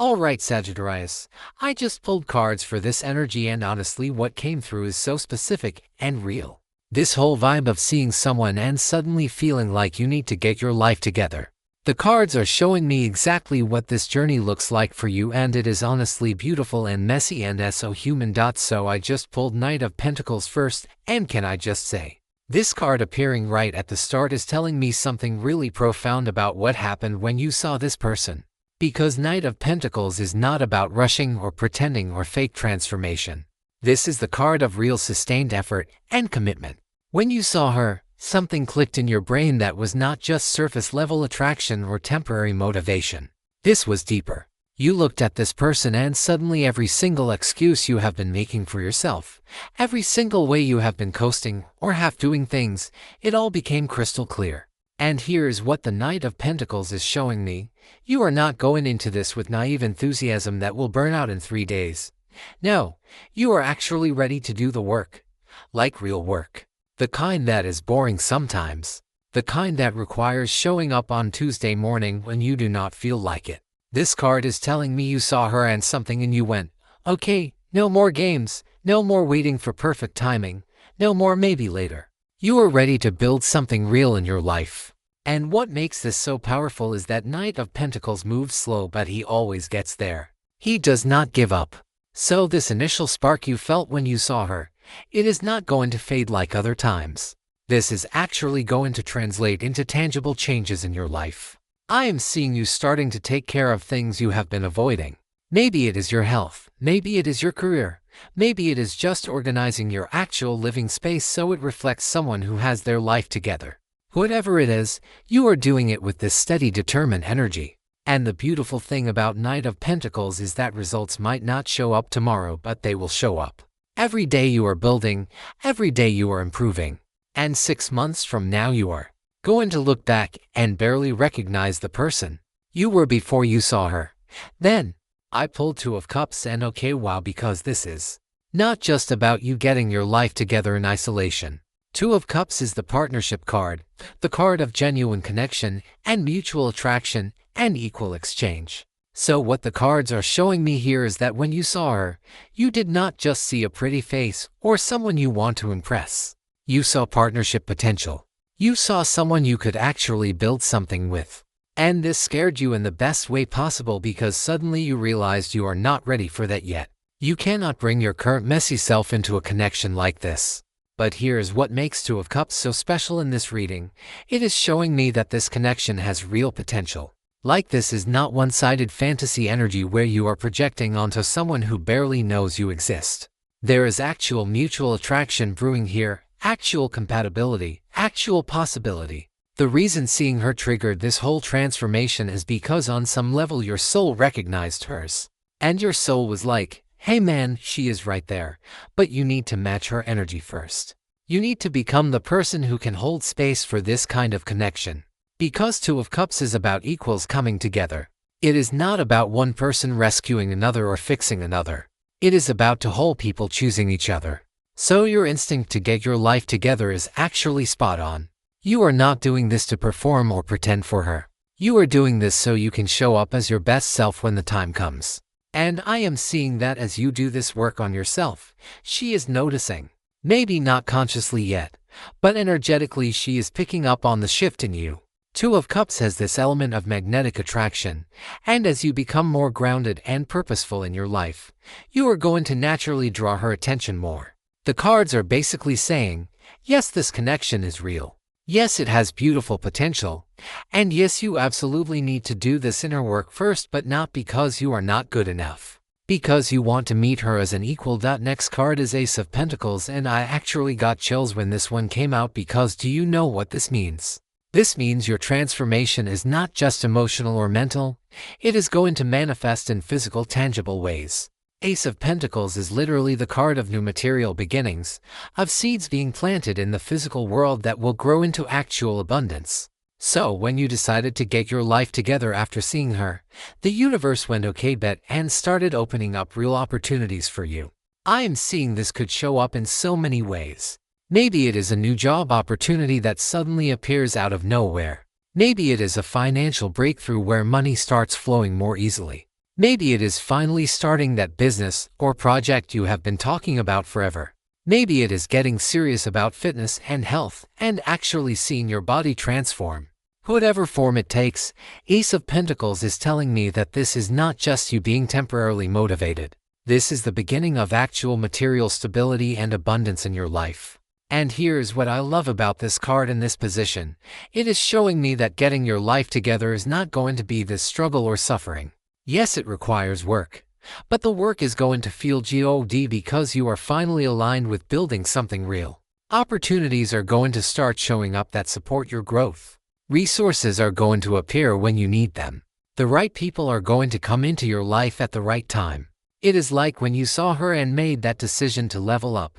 Alright Sagittarius, I just pulled cards for this energy and honestly what came through is so specific and real. This whole vibe of seeing someone and suddenly feeling like you need to get your life together. The cards are showing me exactly what this journey looks like for you, and it is honestly beautiful and messy and so human. So I just pulled Knight of Pentacles first, and can I just say, this card appearing right at the start is telling me something really profound about what happened when you saw this person. Because Knight of Pentacles is not about rushing or pretending or fake transformation. This is the card of real sustained effort and commitment. When you saw her, something clicked in your brain that was not just surface-level attraction or temporary motivation. This was deeper. You looked at this person and suddenly every single excuse you have been making for yourself, every single way you have been coasting or half doing things, it all became crystal clear. And here's what the Knight of Pentacles is showing me. You are not going into this with naive enthusiasm that will burn out in 3 days. No, you are actually ready to do the work. Like real work. The kind that is boring sometimes. The kind that requires showing up on Tuesday morning when you do not feel like it. This card is telling me you saw her and something and you went, okay, no more games, no more waiting for perfect timing, no more maybe later. You are ready to build something real in your life. And what makes this so powerful is that Knight of Pentacles moves slow, but he always gets there. He does not give up. So this initial spark you felt when you saw her, it is not going to fade like other times. This is actually going to translate into tangible changes in your life. I am seeing you starting to take care of things you have been avoiding. Maybe it is your health, maybe it is your career, maybe it is just organizing your actual living space so it reflects someone who has their life together. Whatever it is, you are doing it with this steady, determined energy. And the beautiful thing about Knight of Pentacles is that results might not show up tomorrow, but they will show up. Every day you are building, every day you are improving. And 6 months from now you are going to look back and barely recognize the person you were before you saw her. Then, I pulled Two of Cups and okay, wow, because this is not just about you getting your life together in isolation. Two of Cups is the partnership card, the card of genuine connection and mutual attraction and equal exchange. So what the cards are showing me here is that when you saw her, you did not just see a pretty face or someone you want to impress. You saw partnership potential. You saw someone you could actually build something with. And this scared you in the best way possible because suddenly you realized you are not ready for that yet. You cannot bring your current messy self into a connection like this. But here's what makes Two of Cups so special in this reading. It is showing me that this connection has real potential. Like this is not one-sided fantasy energy where you are projecting onto someone who barely knows you exist. There is actual mutual attraction brewing here, actual compatibility, actual possibility. The reason seeing her triggered this whole transformation is because on some level your soul recognized hers. And your soul was like, hey man, she is right there, but you need to match her energy first. You need to become the person who can hold space for this kind of connection. Because Two of Cups is about equals coming together. It is not about one person rescuing another or fixing another. It is about two whole people choosing each other. So your instinct to get your life together is actually spot on. You are not doing this to perform or pretend for her. You are doing this so you can show up as your best self when the time comes. And I am seeing that as you do this work on yourself, she is noticing. Maybe not consciously yet, but energetically she is picking up on the shift in you. Two of Cups has this element of magnetic attraction, and as you become more grounded and purposeful in your life, you are going to naturally draw her attention more. The cards are basically saying, yes, this connection is real. Yes, it has beautiful potential. And yes, you absolutely need to do this inner work first, but not because you are not good enough. Because you want to meet her as an equal. Next card is Ace of Pentacles, and I actually got chills when this one came out because do you know what this means? This means your transformation is not just emotional or mental, it is going to manifest in physical, tangible ways. Ace of Pentacles is literally the card of new material beginnings, of seeds being planted in the physical world that will grow into actual abundance. So when you decided to get your life together after seeing her, the universe went okay bet and started opening up real opportunities for you. I am seeing this could show up in so many ways. Maybe it is a new job opportunity that suddenly appears out of nowhere. Maybe it is a financial breakthrough where money starts flowing more easily. Maybe it is finally starting that business or project you have been talking about forever. Maybe it is getting serious about fitness and health and actually seeing your body transform. Whatever form it takes, Ace of Pentacles is telling me that this is not just you being temporarily motivated. This is the beginning of actual material stability and abundance in your life. And here's what I love about this card in this position. It is showing me that getting your life together is not going to be this struggle or suffering. Yes, it requires work, but the work is going to feel good because you are finally aligned with building something real. Opportunities are going to start showing up that support your growth. Resources are going to appear when you need them. The right people are going to come into your life at the right time. It is like when you saw her and made that decision to level up.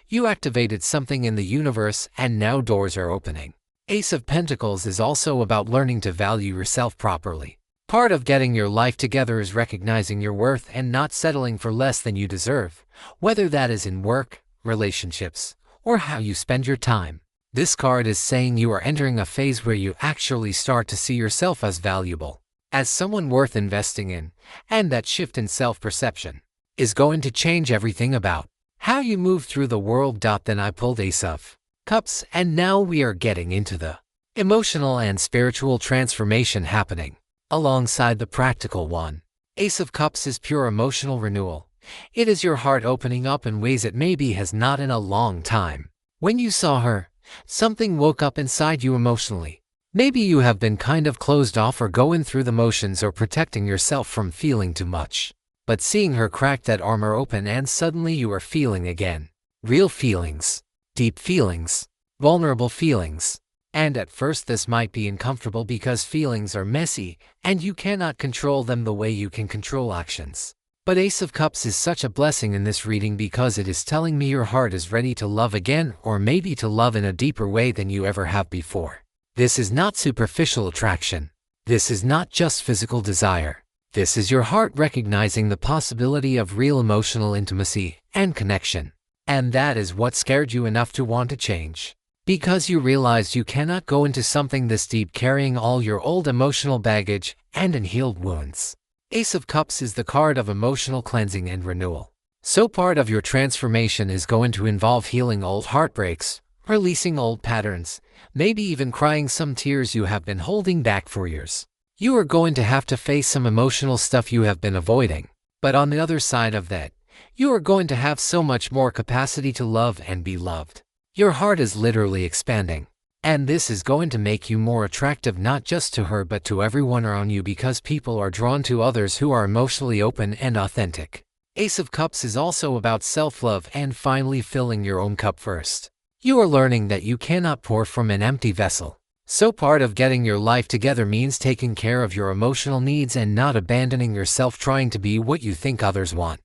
You activated something in the universe and now doors are opening. Ace of Pentacles is also about learning to value yourself properly. Part of getting your life together is recognizing your worth and not settling for less than you deserve, whether that is in work, relationships, or how you spend your time. This card is saying you are entering a phase where you actually start to see yourself as valuable, as someone worth investing in, and that shift in self-perception is going to change everything about how you move through the world. Then I pulled Ace of Cups, and now we are getting into the emotional and spiritual transformation happening alongside the practical one. Ace of Cups is pure emotional renewal. It is your heart opening up in ways it maybe has not in a long time. When you saw her, something woke up inside you emotionally. Maybe you have been kind of closed off or going through the motions or protecting yourself from feeling too much. But seeing her crack that armor open and suddenly you are feeling again. Real feelings, deep feelings, vulnerable feelings. And at first this might be uncomfortable because feelings are messy and you cannot control them the way you can control actions. But Ace of Cups is such a blessing in this reading because it is telling me your heart is ready to love again, or maybe to love in a deeper way than you ever have before. This is not superficial attraction. This is not just physical desire. This is your heart recognizing the possibility of real emotional intimacy and connection. And that is what scared you enough to want to change. Because you realized you cannot go into something this deep carrying all your old emotional baggage and unhealed wounds. Ace of Cups is the card of emotional cleansing and renewal. So part of your transformation is going to involve healing old heartbreaks, releasing old patterns, maybe even crying some tears you have been holding back for years. You are going to have to face some emotional stuff you have been avoiding. But on the other side of that, you are going to have so much more capacity to love and be loved. Your heart is literally expanding. And this is going to make you more attractive not just to her but to everyone around you because people are drawn to others who are emotionally open and authentic. Ace of Cups is also about self-love and finally filling your own cup first. You are learning that you cannot pour from an empty vessel. So part of getting your life together means taking care of your emotional needs and not abandoning yourself trying to be what you think others want.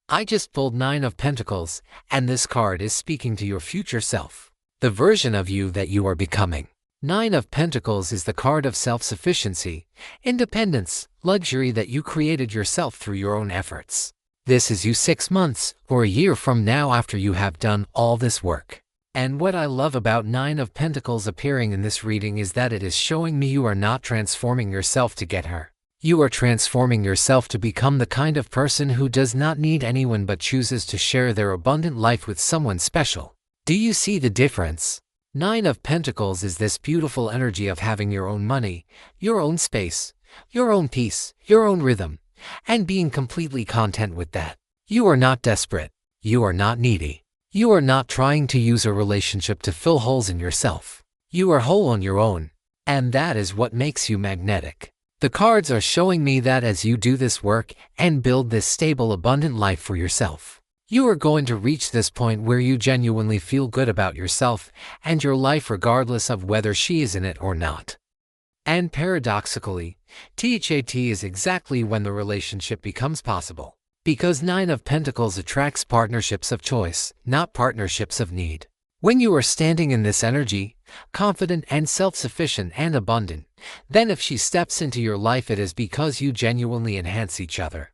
I just pulled 9 of Pentacles, and this card is speaking to your future self, the version of you that you are becoming. 9 of Pentacles is the card of self-sufficiency, independence, luxury that you created yourself through your own efforts. This is you 6 months or a year from now after you have done all this work. And what I love about 9 of Pentacles appearing in this reading is that it is showing me you are not transforming yourself to get her. You are transforming yourself to become the kind of person who does not need anyone but chooses to share their abundant life with someone special. Do you see the difference? 9 of Pentacles is this beautiful energy of having your own money, your own space, your own peace, your own rhythm, and being completely content with that. You are not desperate. You are not needy. You are not trying to use a relationship to fill holes in yourself. You are whole on your own, and that is what makes you magnetic. The cards are showing me that as you do this work and build this stable, abundant life for yourself, you are going to reach this point where you genuinely feel good about yourself and your life regardless of whether she is in it or not. And paradoxically, THAT is exactly when the relationship becomes possible. Because 9 of Pentacles attracts partnerships of choice, not partnerships of need. When you are standing in this energy, confident and self-sufficient and abundant, then if she steps into your life it is because you genuinely enhance each other.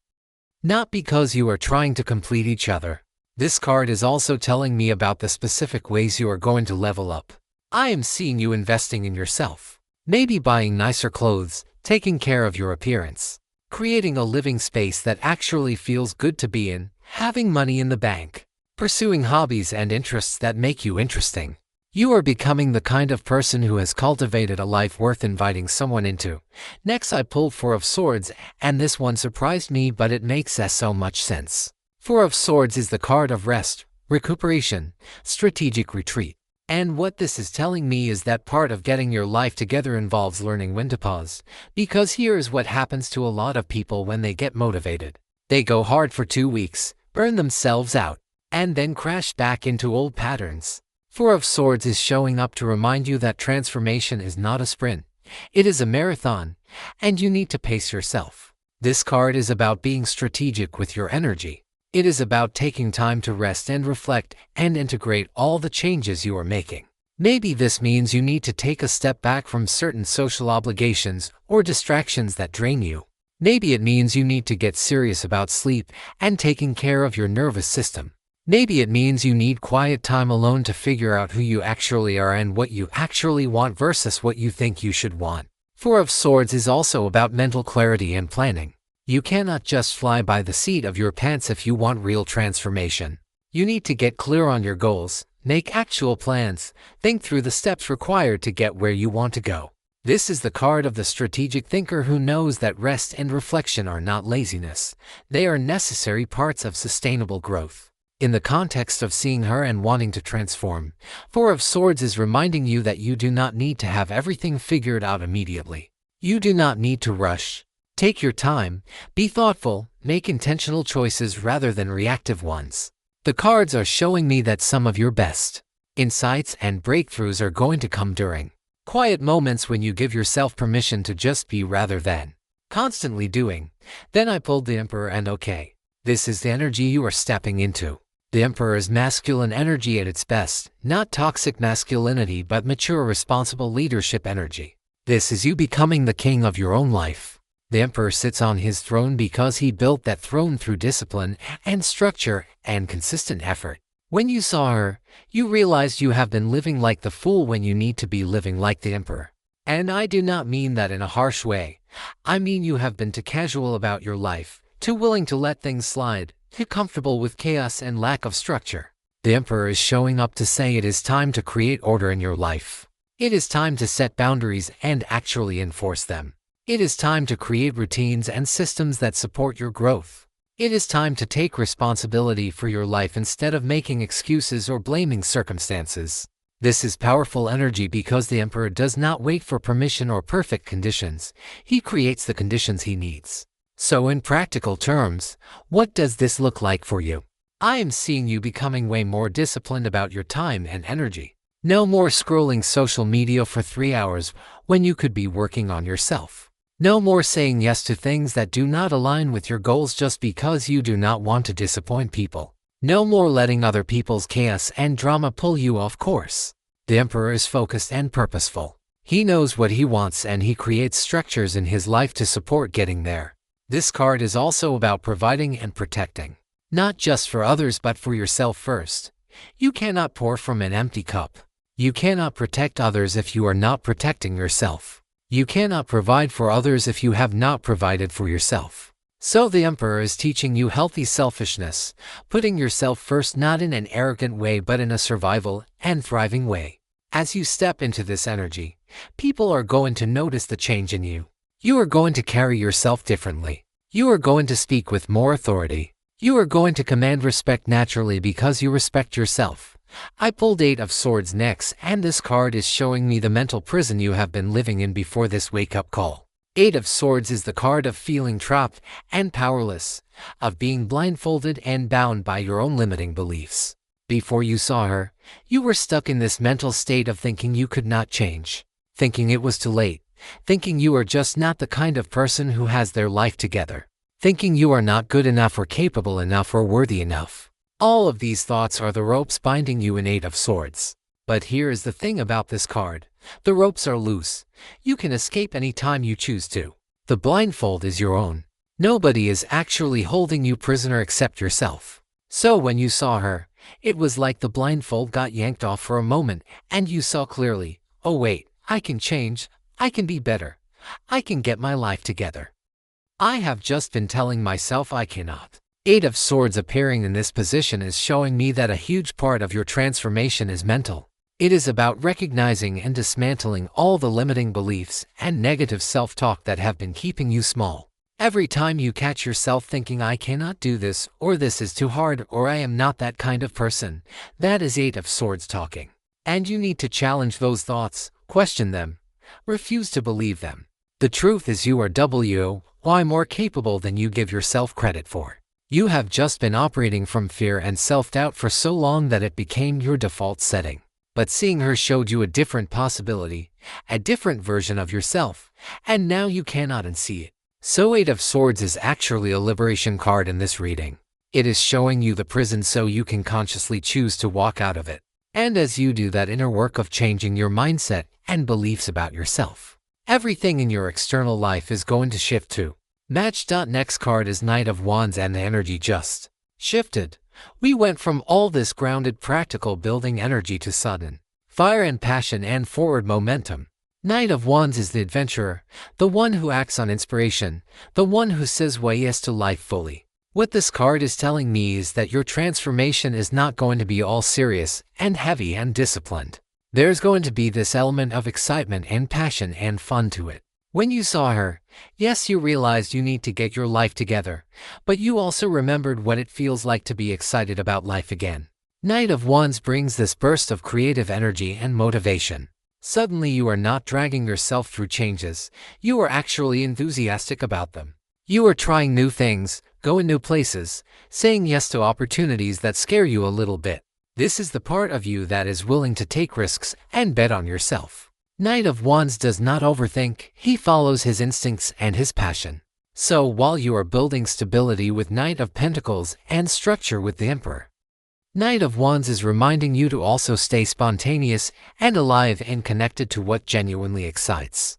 Not because you are trying to complete each other. This card is also telling me about the specific ways you are going to level up. I am seeing you investing in yourself. Maybe buying nicer clothes, taking care of your appearance. creating a living space that actually feels good to be in, having money in the bank, pursuing hobbies and interests that make you interesting. You are becoming the kind of person who has cultivated a life worth inviting someone into. Next, I pulled Four of Swords, and this one surprised me, but it makes so much sense. Four of Swords is the card of rest, recuperation, strategic retreat. And what this is telling me is that part of getting your life together involves learning when to pause. Because here is what happens to a lot of people when they get motivated. They go hard for 2 weeks, burn themselves out, and then crash back into old patterns. Four of Swords is showing up to remind you that transformation is not a sprint. It is a marathon, and you need to pace yourself. This card is about being strategic with your energy. It is about taking time to rest and reflect and integrate all the changes you are making. Maybe this means you need to take a step back from certain social obligations or distractions that drain you. Maybe it means you need to get serious about sleep and taking care of your nervous system. Maybe it means you need quiet time alone to figure out who you actually are and what you actually want versus what you think you should want. Four of Swords is also about mental clarity and planning. You cannot just fly by the seat of your pants if you want real transformation. You need to get clear on your goals, make actual plans, think through the steps required to get where you want to go. This is the card of the strategic thinker who knows that rest and reflection are not laziness. They are necessary parts of sustainable growth. In the context of seeing her and wanting to transform, Four of Swords is reminding you that you do not need to have everything figured out immediately. You do not need to rush. Take your time, be thoughtful, make intentional choices rather than reactive ones. The cards are showing me that some of your best insights and breakthroughs are going to come during quiet moments when you give yourself permission to just be rather than constantly doing. Then I pulled the Emperor, and okay, this is the energy you are stepping into. The Emperor is masculine energy at its best, not toxic masculinity but mature, responsible leadership energy. This is you becoming the king of your own life. The Emperor sits on his throne because he built that throne through discipline and structure and consistent effort. When you saw her, you realized you have been living like the fool when you need to be living like the Emperor. And I do not mean that in a harsh way. I mean you have been too casual about your life, too willing to let things slide, too comfortable with chaos and lack of structure. The Emperor is showing up to say it is time to create order in your life. It is time to set boundaries and actually enforce them. It is time to create routines and systems that support your growth. It is time to take responsibility for your life instead of making excuses or blaming circumstances. This is powerful energy because the Emperor does not wait for permission or perfect conditions. He creates the conditions he needs. So in practical terms, what does this look like for you? I am seeing you becoming way more disciplined about your time and energy. No more scrolling social media for 3 hours when you could be working on yourself. No more saying yes to things that do not align with your goals just because you do not want to disappoint people. No more letting other people's chaos and drama pull you off course. The Emperor is focused and purposeful. He knows what he wants and he creates structures in his life to support getting there. This card is also about providing and protecting, not just for others but for yourself first. You cannot pour from an empty cup. You cannot protect others if you are not protecting yourself. You cannot provide for others if you have not provided for yourself. So the Emperor is teaching you healthy selfishness, putting yourself first not in an arrogant way but in a survival and thriving way. As you step into this energy, people are going to notice the change in you. You are going to carry yourself differently. You are going to speak with more authority. You are going to command respect naturally because you respect yourself. I pulled Eight of Swords next, and this card is showing me the mental prison you have been living in before this wake-up call. Eight of Swords is the card of feeling trapped and powerless, of being blindfolded and bound by your own limiting beliefs. Before you saw her, you were stuck in this mental state of thinking you could not change, thinking it was too late, thinking you are just not the kind of person who has their life together, thinking you are not good enough or capable enough or worthy enough. All of these thoughts are the ropes binding you in Eight of Swords. But here is the thing about this card. The ropes are loose. You can escape any time you choose to. The blindfold is your own. Nobody is actually holding you prisoner except yourself. So when you saw her, it was like the blindfold got yanked off for a moment and you saw clearly, oh wait, I can change. I can be better. I can get my life together. I have just been telling myself I cannot. Eight of Swords appearing in this position is showing me that a huge part of your transformation is mental. It is about recognizing and dismantling all the limiting beliefs and negative self-talk that have been keeping you small. Every time you catch yourself thinking I cannot do this, or this is too hard, or I am not that kind of person, that is Eight of Swords talking. And you need to challenge those thoughts, question them, refuse to believe them. The truth is you are why more capable than you give yourself credit for. You have just been operating from fear and self-doubt for so long that it became your default setting. But seeing her showed you a different possibility, a different version of yourself, and now you cannot unsee it. So Eight of Swords is actually a liberation card in this reading. It is showing you the prison so you can consciously choose to walk out of it. And as you do that inner work of changing your mindset and beliefs about yourself, everything in your external life is going to shift too. Next card is Knight of Wands, and the energy just shifted. We went from all this grounded practical building energy to sudden fire and passion and forward momentum. Knight of Wands is the adventurer, the one who acts on inspiration, the one who says yes to life fully. What this card is telling me is that your transformation is not going to be all serious and heavy and disciplined. There's going to be this element of excitement and passion and fun to it. When you saw her, yes, you realized you need to get your life together, but you also remembered what it feels like to be excited about life again. Knight of Wands brings this burst of creative energy and motivation. Suddenly you are not dragging yourself through changes, you are actually enthusiastic about them. You are trying new things, going new places, saying yes to opportunities that scare you a little bit. This is the part of you that is willing to take risks and bet on yourself. Knight of Wands does not overthink, he follows his instincts and his passion. So while you are building stability with Knight of Pentacles and structure with the Emperor, Knight of Wands is reminding you to also stay spontaneous and alive and connected to what genuinely excites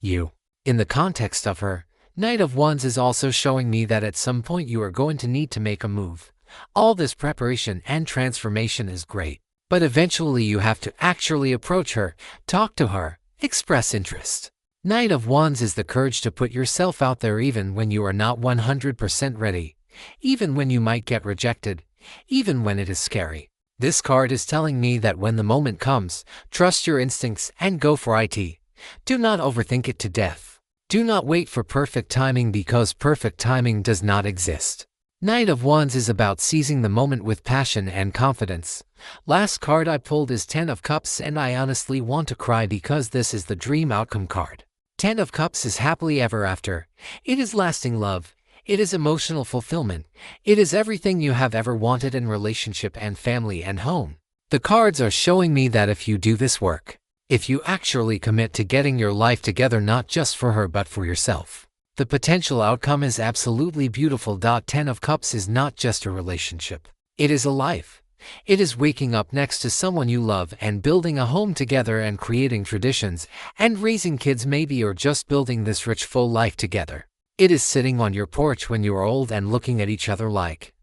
you. In the context of her, Knight of Wands is also showing me that at some point you are going to need to make a move. All this preparation and transformation is great, but eventually you have to actually approach her, talk to her, express interest. Knight of Wands is the courage to put yourself out there even when you are not 100% ready, even when you might get rejected, even when it is scary. This card is telling me that when the moment comes, trust your instincts and go for it. Do not overthink it to death. Do not wait for perfect timing because perfect timing does not exist. Knight of Wands is about seizing the moment with passion and confidence. Last card I pulled is Ten of Cups, and I honestly want to cry because this is the dream outcome card. Ten of Cups is happily ever after. It is lasting love. It is emotional fulfillment. It is everything you have ever wanted in relationship and family and home. The cards are showing me that if you do this work, if you actually commit to getting your life together not just for her but for yourself, the potential outcome is absolutely beautiful. Ten of Cups is not just a relationship. It is a life. It is waking up next to someone you love and building a home together and creating traditions and raising kids maybe, or just building this rich full life together. It is sitting on your porch when you are old and looking at each other like,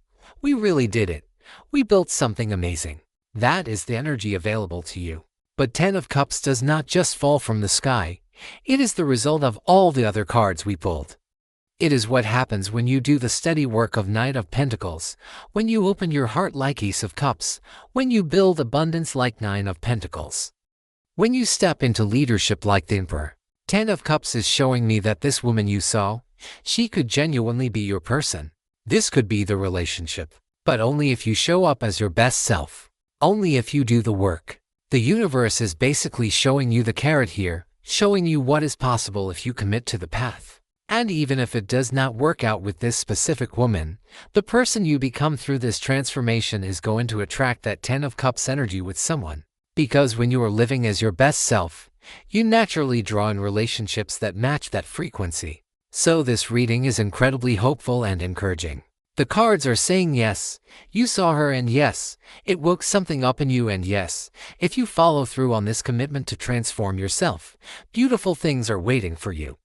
we really did it. We built something amazing. That is the energy available to you. But Ten of Cups does not just fall from the sky. It is the result of all the other cards we pulled. It is what happens when you do the steady work of Knight of Pentacles, when you open your heart like Ace of Cups, when you build abundance like Nine of Pentacles, when you step into leadership like the Emperor. Ten of Cups is showing me that this woman you saw, she could genuinely be your person. This could be the relationship, but only if you show up as your best self. Only if you do the work. The universe is basically showing you the carrot here, showing you what is possible if you commit to the path. And even if it does not work out with this specific woman, the person you become through this transformation is going to attract that Ten of Cups energy with someone. Because when you are living as your best self, you naturally draw in relationships that match that frequency. So this reading is incredibly hopeful and encouraging. The cards are saying yes, you saw her, and yes, it woke something up in you, and yes, if you follow through on this commitment to transform yourself, beautiful things are waiting for you.